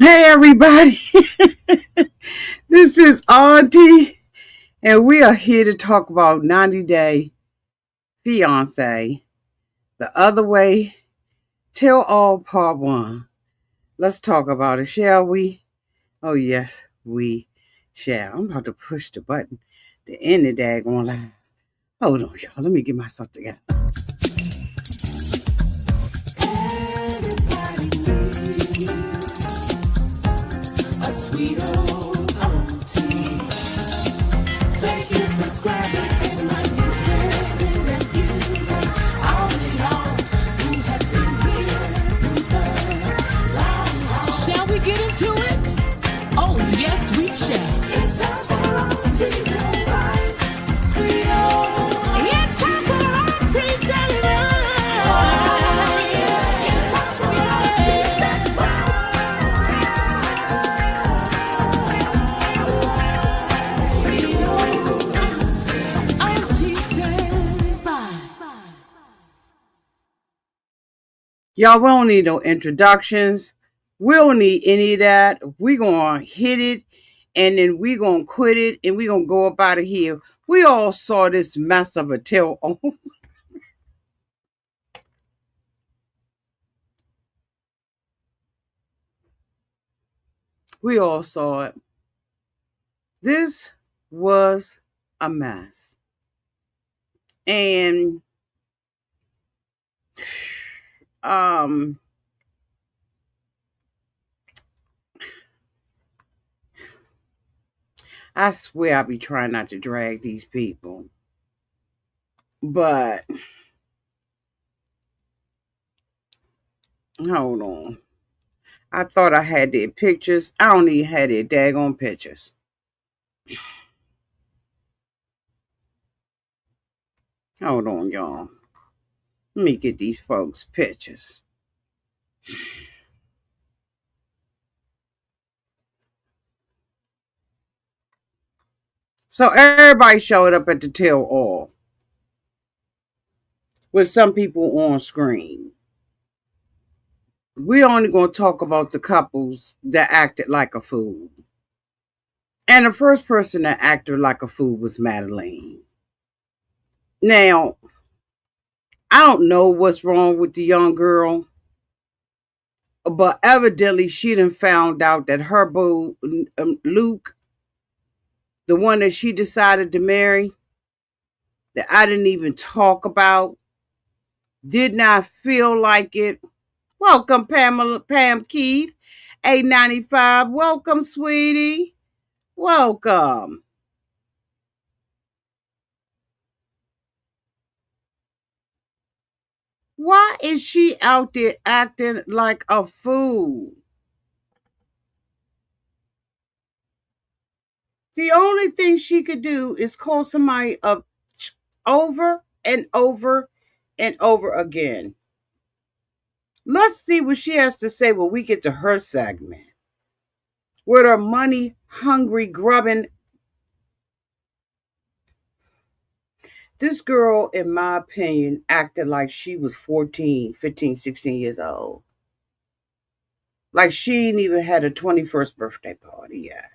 Hey everybody, this is Auntie, and we are here to talk about 90-Day Fiancé, the other way, till all part one. Let's talk about it, shall we? Oh yes, we shall. I'm about to push the button to end the daggone live. Hold on, y'all. Let me get myself together. A sweet old auntie. Thank you, subscribers to my nieces and nephews, and all of y'all who have been here through the long haul. Shall we get into it? Oh, yes, we shall. It's time for Auntie Advice. Sweet old. It's time for Auntie Advice. Oh, yeah. It's time for Auntie Advice. Y'all, we don't need no introductions. We don't need any of that. We gonna hit it and then we gonna quit it and we gonna go up out of here. We all saw this mess of a tail. We all saw it. This was a mess. And um I swear I be trying not to drag these people. But hold on. I thought I had their pictures. I don't even have their daggone pictures. Hold on, y'all. Let me get these folks pictures. So everybody showed up at the tell all with some people on screen. We're only going to talk about the couples that acted like a fool. And the first person that acted like a fool was Madelein. Now, I don't know what's wrong with the young girl, but evidently she done found out that her boo, Luke, the one that she decided to marry, that I didn't even talk about, did not feel like it. Welcome, Pam Keith, 895. Welcome, sweetie. Welcome. Why is she out there acting like a fool? The only thing she could do is call somebody up over and over and over again. Let's see what she has to say when we get to her segment. With her money hungry grubbing. This girl, in my opinion, acted like she was 14, 15, 16 years old. Like she ain't even had a 21st birthday party yet.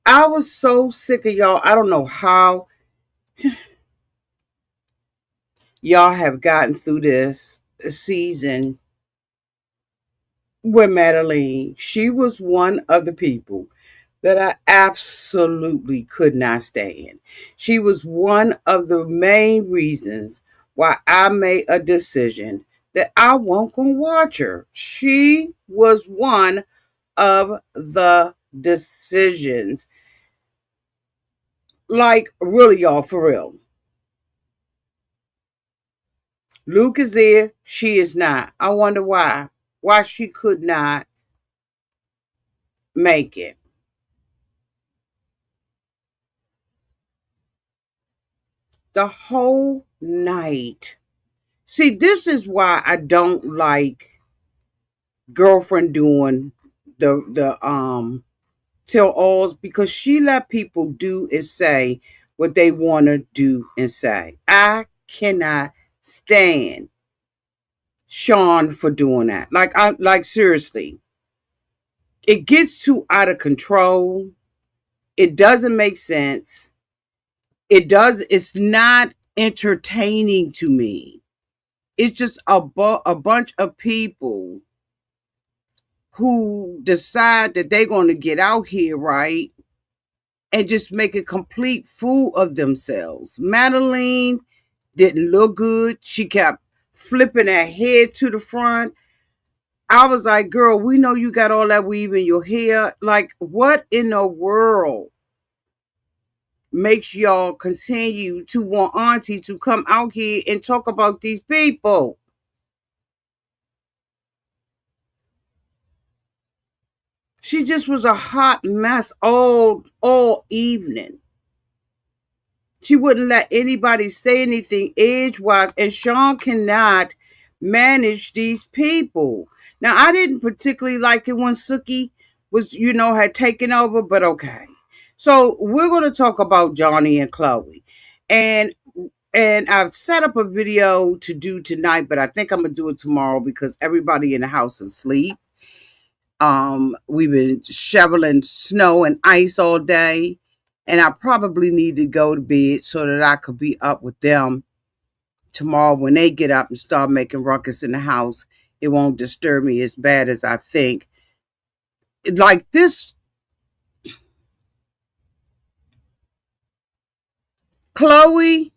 I was so sick of y'all. I don't know how y'all have gotten through this season with Madeleine. She was one of the people that I absolutely could not stand. She was one of the main reasons why I made a decision that I won't go watch her. She was one of the decisions. Like, really, y'all, for real. Luke is there. She is not. I wonder why. Why she could not make it. The whole night. See, this is why I don't like girlfriend doing the tell alls, because she let people do and say what they want to do and say. I cannot stand Sean for doing that. Like seriously. It gets too out of control. It doesn't make sense. It's not entertaining to me. It's just a bunch of people who decide that they're going to get out here, right? And just make a complete fool of themselves. Madeleine didn't look good. She kept flipping her head to the front. I was like, girl, we know you got all that weave in your hair. Like, what in the world makes y'all continue to want Auntie to come out here and talk about these people? She just was a hot mess all evening. She wouldn't let anybody say anything edgewise, and Sean cannot manage these people. Now, I didn't particularly like it when Sookie was, had taken over, but okay. So we're going to talk about Johny and Chloe, and I've set up a video to do tonight, but I think I'm gonna do it tomorrow because everybody in the house is asleep. We've been shoveling snow and ice all day, and I probably need to go to bed so that I could be up with them tomorrow when they get up and start making ruckus in the house. It won't disturb me as bad as I think. Like this, Chloe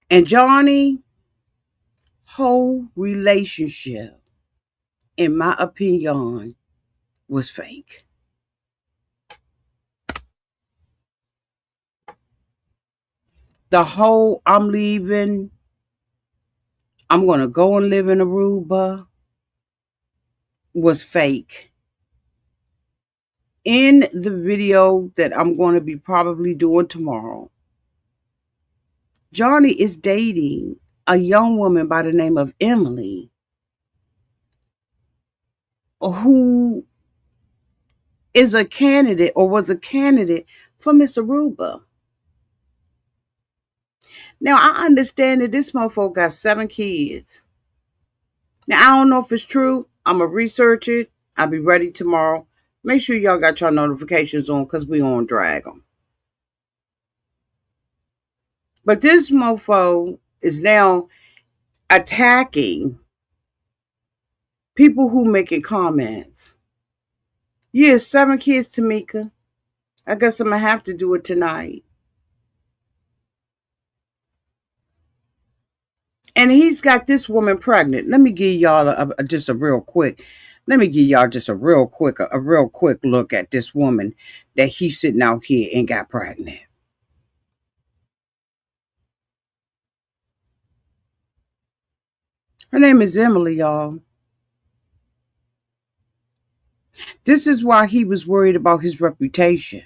and Johny whole relationship, in my opinion, was fake. The whole I'm leaving, I'm going to go and live in Aruba was fake. In the video that I'm going to be probably doing tomorrow, Johny is dating a young woman by the name of Emily, who is a candidate or was a candidate for Miss Aruba. Now, I understand that this mofo got 7 kids. Now, I don't know if it's true. I'm going to research it. I'll be ready tomorrow. Make sure y'all got your notifications on because we on drag them. But this mofo is now attacking people who making comments. Yeah, 7 kids, Tamika. I guess I'm going to have to do it tonight. And he's got this woman pregnant. Let me give y'all just a real quick. Let me give y'all just a real quick look at this woman that he's sitting out here and got pregnant. Her name is Emily, y'all. This is why he was worried about his reputation.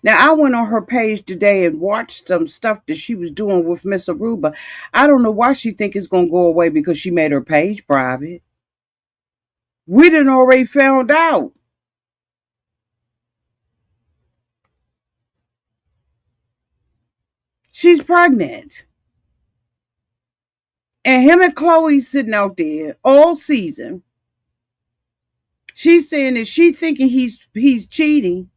Now, I went on her page today and watched some stuff that she was doing with Miss Aruba. I don't know why she think it's going to go away because she made her page private. We done already found out. She's pregnant. And him and Chloe sitting out there all season. She's saying that she thinking he's cheating.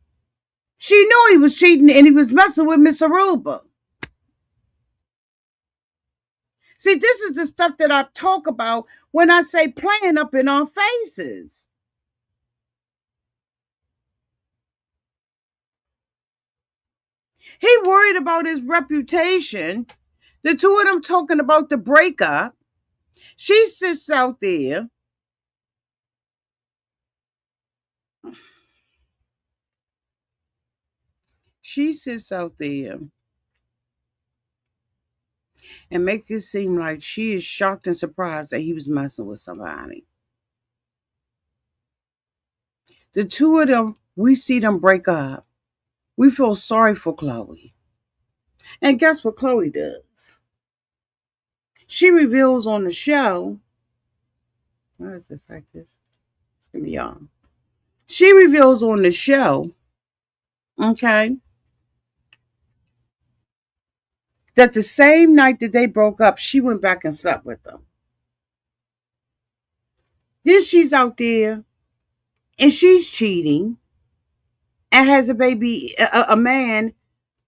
She knew he was cheating and he was messing with Miss Aruba. See, this is the stuff that I talk about when I say playing up in our faces. He worried about his reputation. The two of them talking about the breakup. She sits out there. She sits out there and makes it seem like she is shocked and surprised that he was messing with somebody. The two of them, we see them break up. We feel sorry for Chloe. And guess what Chloe does? She reveals on the show. Why is this like this? It's gonna be y'all. She reveals on the show, okay, that the same night that they broke up, she went back and slept with them. Then she's out there and she's cheating and has a baby, a man,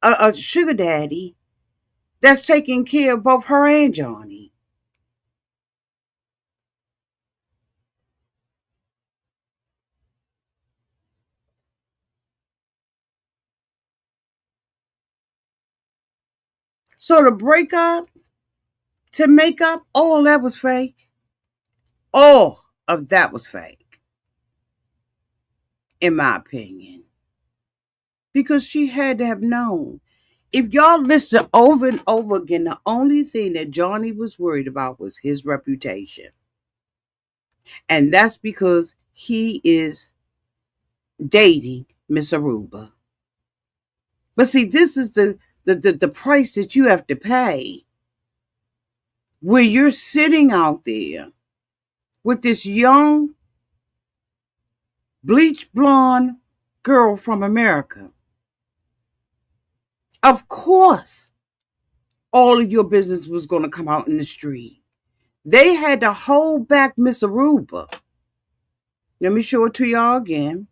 a sugar daddy that's taking care of both her and Johny. So to break up, to make up, all that was fake. All of that was fake, in my opinion. Because she had to have known. If y'all listen over and over again, the only thing that Johny was worried about was his reputation. And that's because he is dating Miss Aruba. But see, this is the price that you have to pay. Where you're sitting out there with this young, bleach blonde girl from America. Of course, all of your business was going to come out in the street. They had to hold back Miss Aruba. Let me show it to y'all again.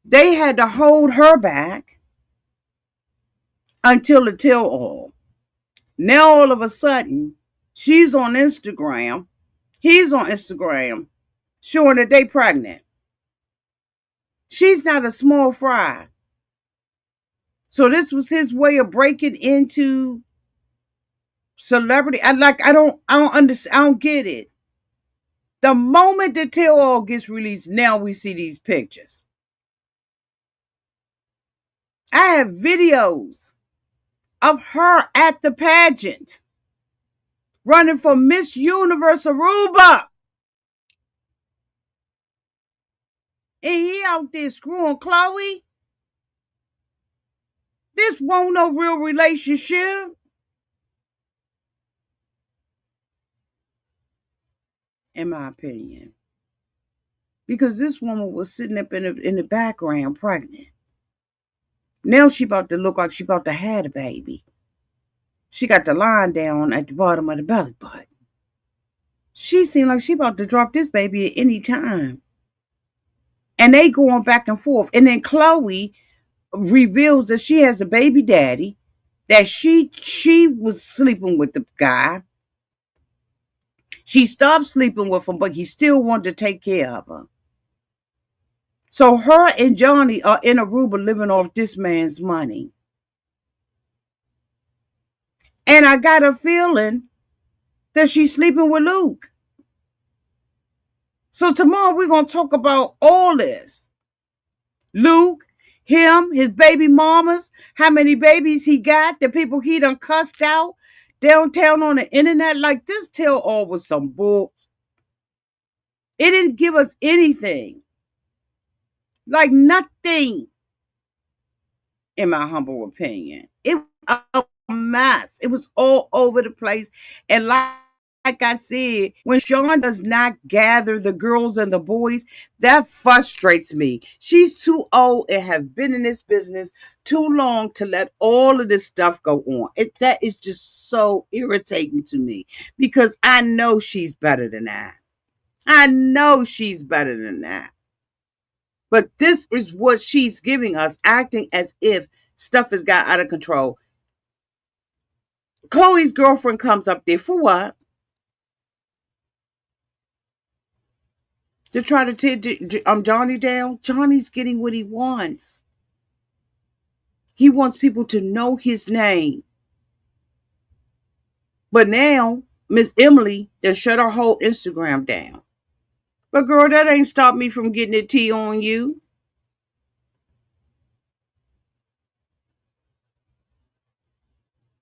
They had to hold her back until the tell all. Now all of a sudden, she's on Instagram. He's on Instagram showing that they pregnant. She's not a small fry. So this was his way of breaking into celebrity. I don't understand. I don't get it. The moment the tell all gets released, now we see these pictures. I have videos of her at the pageant running for Miss Universe Aruba. And he out there screwing Chloe. This won't no real relationship. In my opinion. Because this woman was sitting up in the background pregnant. Now she about to look like she about to have a baby. She got the line down at the bottom of the belly button. She seemed like she about to drop this baby at any time. And they going back and forth. And then Chloe reveals that she has a baby daddy, that she was sleeping with the guy. She stopped sleeping with him, but he still wanted to take care of her. So her and Johny are in Aruba living off this man's money. And I got a feeling that she's sleeping with Luke. So tomorrow we're going to talk about all this. Luke, him, his baby mamas, how many babies he got, the people he done cussed out downtown on the internet. Like, this tell all was some bull. It didn't give us anything. Like, nothing, in my humble opinion. It was a mess. It was all over the place. And like I said, when Sean does not gather the girls and the boys, that frustrates me. She's too old and have been in this business too long to let all of this stuff go on. That is just so irritating to me because I know she's better than that. I know she's better than that. But this is what she's giving us, acting as if stuff has got out of control. Chloe's girlfriend comes up there for what? To try to tear Johny down. Johnny's getting what he wants. He wants people to know his name. But now, Miss Emily, they shut her whole Instagram down. But girl, that ain't stopped me from getting the tea on you.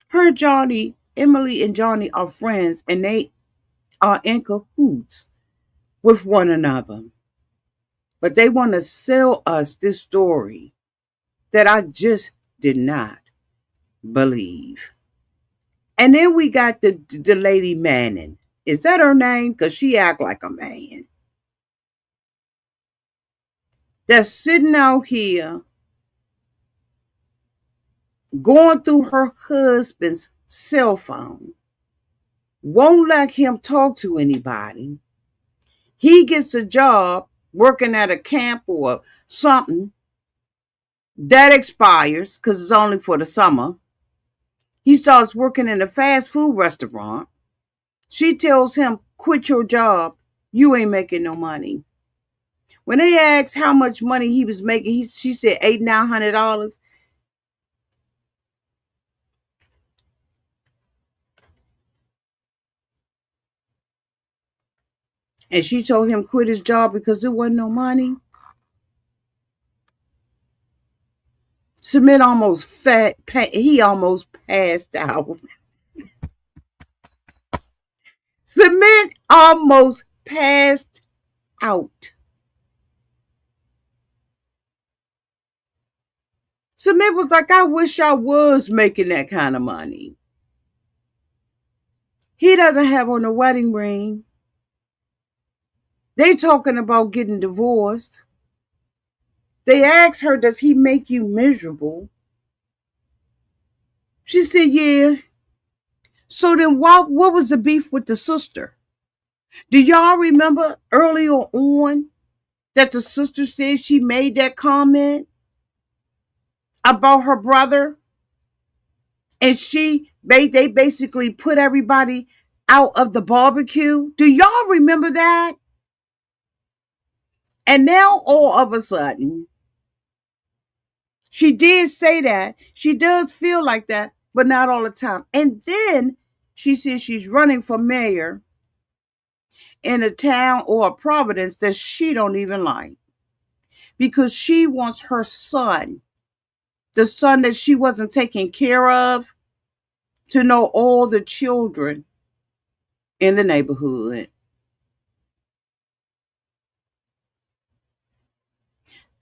Her Johny, Emily and Johny are friends and they are in cahoots with one another. But they want to sell us this story that I just did not believe. And then we got the lady Manning. Is that her name? Because she act like a man. That's sitting out here going through her husband's cell phone, won't let him talk to anybody. He gets a job working at a camp or something that expires because it's only for the summer. He starts working in a fast food restaurant. She tells him, quit your job. You ain't making no money. When they asked how much money he was making, she said $800-900. And she told him quit his job because there wasn't no money. Submit almost he almost passed out. Submit almost passed out. Submit was like, I wish I was making that kind of money. He doesn't have on a wedding ring. They talking about getting divorced. They asked her, does he make you miserable? She said, yeah. So then what was the beef with the sister? Do y'all remember earlier on that the sister said she made that comment about her brother? And they basically put everybody out of the barbecue. Do y'all remember that? And now all of a sudden, she did say that. She does feel like that, but not all the time. And then she says she's running for mayor in a town or a Providence that she don't even like because she wants her son, the son that she wasn't taking care of, to know all the children in the neighborhood.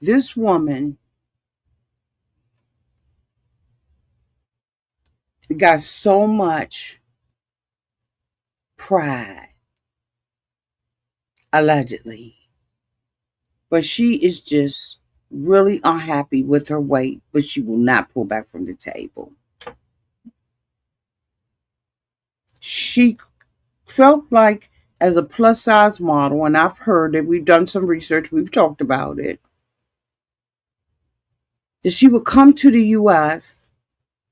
This woman got so much pride, allegedly, but she is just really unhappy with her weight, but she will not pull back from the table. She felt like, as a plus size model, and I've heard it, we've done some research, we've talked about it, that she would come to the US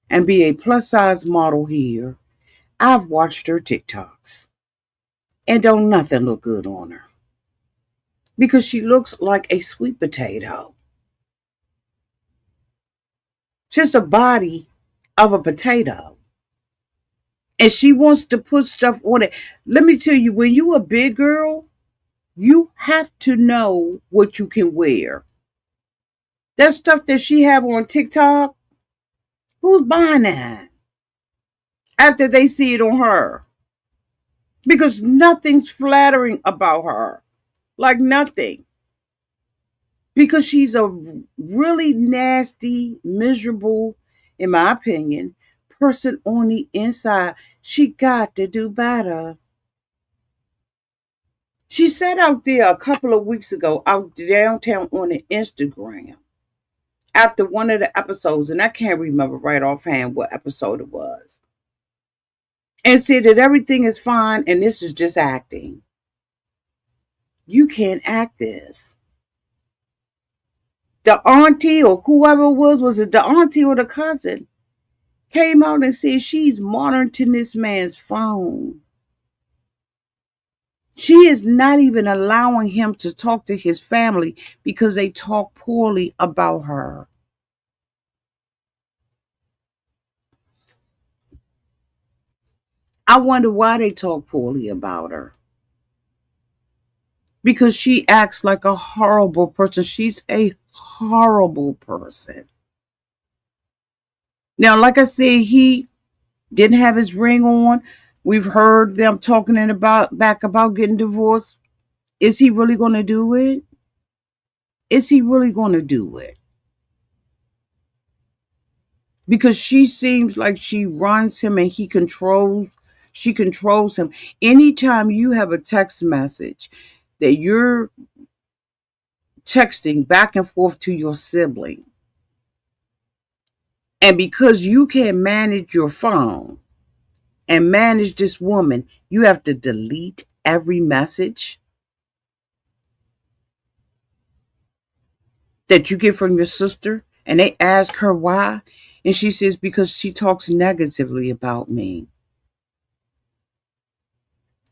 and be a plus size model here. I've watched her TikToks and don't nothing look good on her because she looks like a sweet potato. Just a body of a potato. And she wants to put stuff on it. Let me tell you, when you a big girl, you have to know what you can wear. That stuff that she have on TikTok, who's buying that after they see it on her? Because nothing's flattering about her. Like nothing. Because she's a really nasty, miserable, in my opinion, person on the inside. She got to do better. She said out there a couple of weeks ago, out downtown on the Instagram, after one of the episodes, and I can't remember right offhand what episode it was, and said that everything is fine and this is just acting. You can't act this. The auntie or whoever it was it the auntie or the cousin, came out and said she's monitoring this man's phone. She is not even allowing him to talk to his family because they talk poorly about her. I wonder why they talk poorly about her. Because she acts like a horrible person. She's a horrible person. Now, like I said, he didn't have his ring on. We've heard them talking about getting divorced. Is he really going to do it? Is he really going to do it? Because she seems like she runs him and she controls him. Anytime you have a text message that you're texting back and forth to your sibling, And because you can't manage your phone and manage this woman, you have to delete every message that you get from your sister. And they ask her why. And she says, because she talks negatively about me.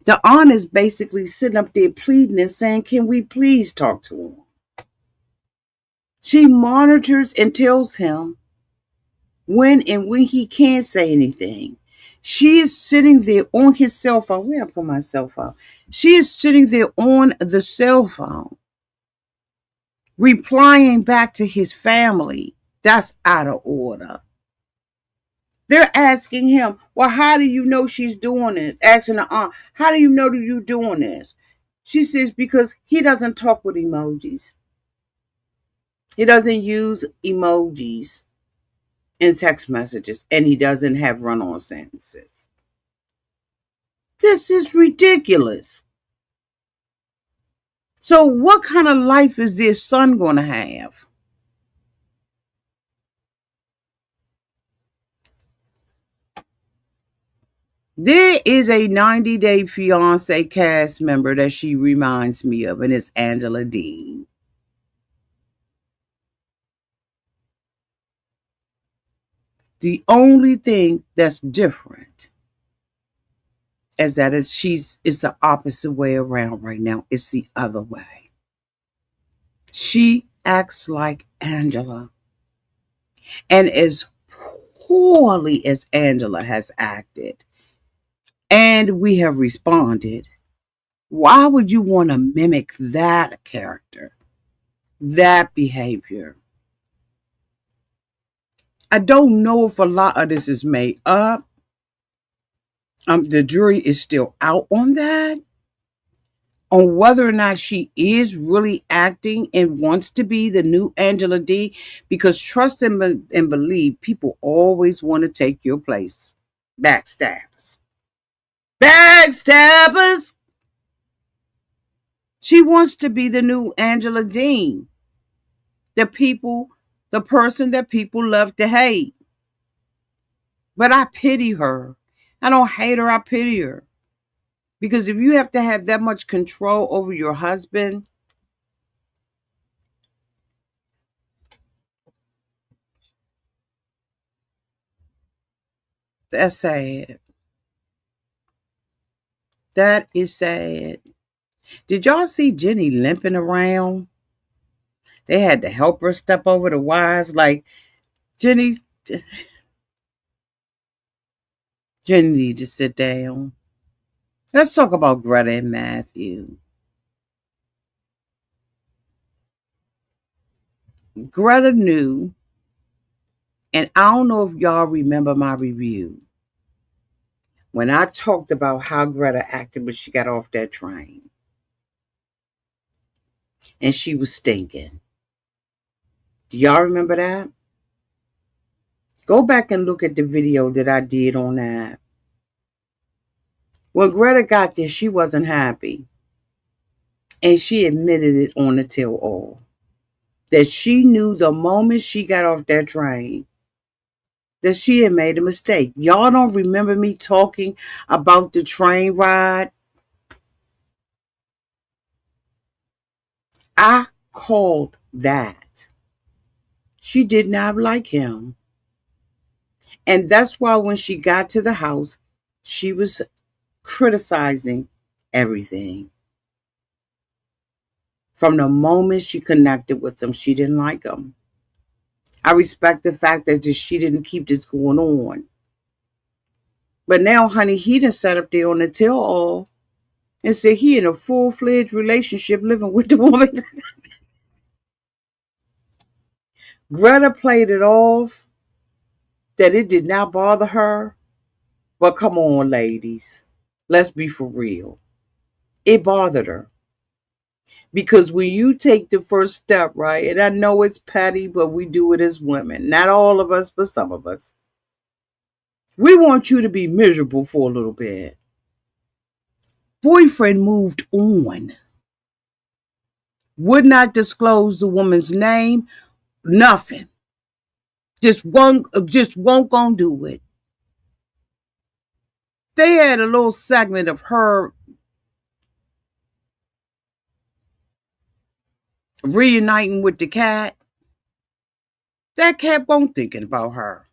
The aunt is basically sitting up there pleading and saying, can we please talk to him? She monitors and tells him when he can't say anything. She is sitting there on his cell phone. Where I put my cell phone? She is sitting there on the cell phone, replying back to his family. That's out of order. They're asking him, well, how do you know she's doing this? Asking the aunt, how do you know that you're doing this? She says, because he doesn't talk with emojis. He doesn't use emojis in text messages, and he doesn't have run-on sentences. This is ridiculous. So what kind of life is this son going to have? There is a 90-Day Fiancé cast member that she reminds me of, and it's Angela Dean. The only thing that's different is that it's the opposite way around right now. It's the other way. She acts like Angela. And as poorly as Angela has acted, and we have responded, why would you want to mimic that character, that behavior? I don't know if a lot of this is made up. The jury is still out on that, on whether or not she is really acting and wants to be the new Angela D. Because trust and believe, people always want to take your place. Backstabbers. Backstabbers! She wants to be the new Angela Dean. The person that people love to hate. But I pity her. I don't hate her, I pity her. Because if you have to have that much control over your husband, that's sad. That is sad. Did y'all see Johny limping around? They had to help her step over the wires. Like, Johny need to sit down. Let's talk about Greta and Matthew. Greta knew, and I don't know if y'all remember my review, when I talked about how Greta acted when she got off that train. And she was stinking. Do y'all remember that? Go back and look at the video that I did on that. When Greta got there, she wasn't happy. And she admitted it on the tell all. That she knew the moment she got off that train that she had made a mistake. Y'all don't remember me talking about the train ride? I called that. She did not like him. And that's why when she got to the house, she was criticizing everything. From the moment she connected with him, she didn't like him. I respect the fact that she didn't keep this going on. But now, honey, he done sat up there on the tell all and said he in a full-fledged relationship living with the woman. Greta played it off that it did not bother her. But come on, ladies. Let's be for real. It bothered her. Because when you take the first step, right, and I know it's petty, but we do it as women. Not all of us, but some of us. We want you to be miserable for a little bit. Boyfriend moved on. Would not disclose the woman's name. Nothing. Just won't gonna do it. They had a little segment of her reuniting with the cat. That cat wasn't thinking about her.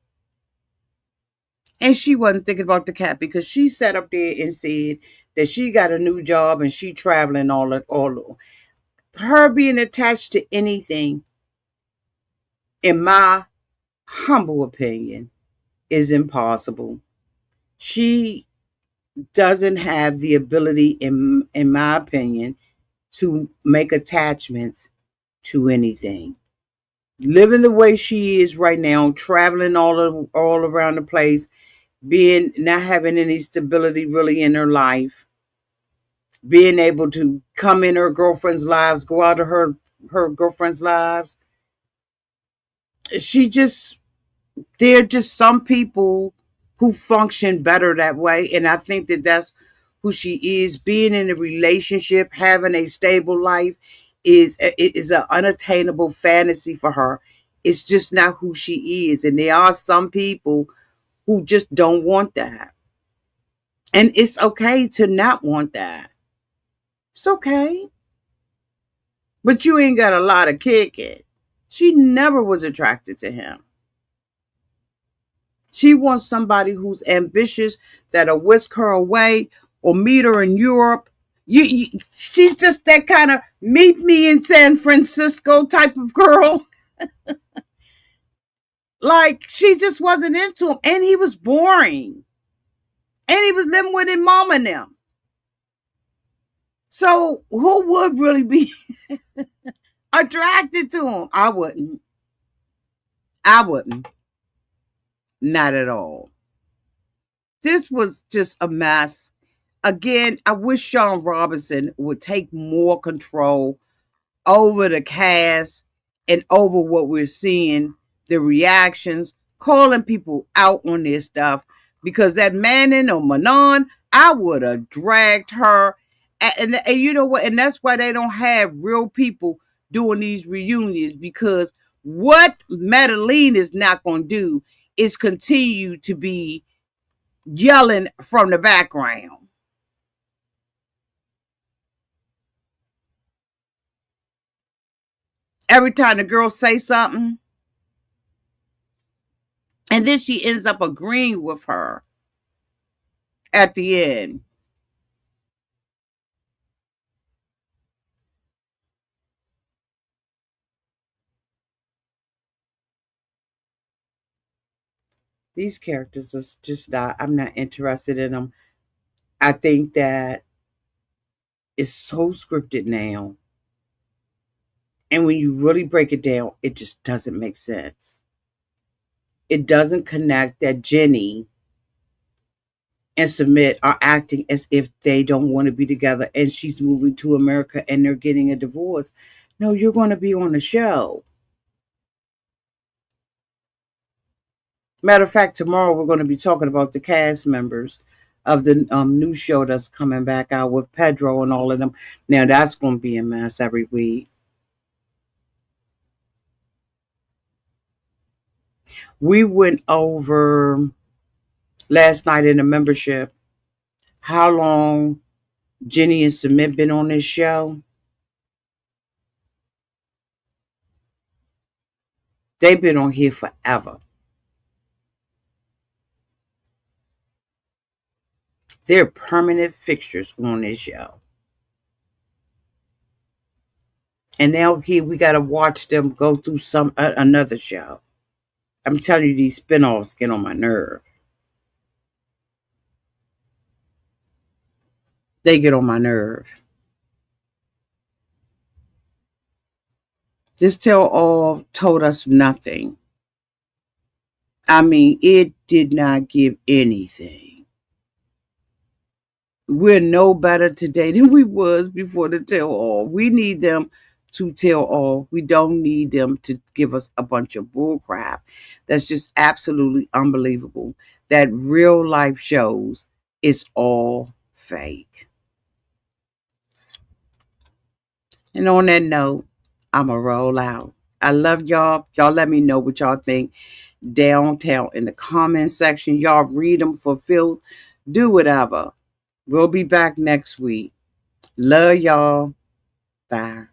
And she wasn't thinking about the cat because she sat up there and said that she got a new job and she traveling all. Her being attached to anything, in my humble opinion, is impossible. She doesn't have the ability, in my opinion, to make attachments to anything. Living the way she is right now, traveling all around the place, being not having any stability really in her life, being able to come in her girlfriend's lives, go out of her girlfriend's lives. She just There are just some people who function better that way, and I think that that's who she is. Being in a relationship, having a stable life, is an unattainable fantasy for her. It's just not who she is, and there are some people who just don't want that, and it's okay to not want that. It's okay, but you ain't got a lot of kick it. She never was attracted to him. She wants somebody who's ambitious, that'll whisk her away or meet her in Europe. She's just that kind of meet me in San Francisco type of girl. Like, she just wasn't into him. And he was boring. And he was living with his mom and them. So who would really be attracted to him? I wouldn't. I wouldn't. Not at all. This was just a mess. Again, I wish Sean Robinson would take more control over the cast and over what we're seeing, the reactions, calling people out on this stuff. Because that Manning or Manon, I would have dragged her. And you know what? And that's why they don't have real people doing these reunions. Because what Madelein is not going to do is continue to be yelling from the background. Every time the girl say something, and then she ends up agreeing with her at the end. These characters are just not, I'm not interested in them. I think that it's so scripted now. And when you really break it down, it just doesn't make sense. It doesn't connect that Jenny and Submit are acting as if they don't want to be together and she's moving to America and they're getting a divorce. No, you're going to be on the show. Matter of fact, tomorrow we're going to be talking about the cast members of the new show that's coming back out with Pedro and all of them. Now that's going to be a mess every week. We went over last night in the membership how long Jenny and Submit been on this show. They've been on here forever. They're permanent fixtures on this show. And now here we got to watch them go through another show. I'm telling you, these spinoffs get on my nerve. They get on my nerve. This tell all told us nothing. I mean, it did not give anything. We're no better today than we was before the tell all. We need them to tell all. We don't need them to give us a bunch of bull crap. That's just absolutely unbelievable. That real life shows it's all fake. And on that note, I'ma roll out. I love y'all. Y'all let me know what y'all think downtown in the comment section. Y'all read them for filth. Do whatever. We'll be back next week. Love y'all. Bye.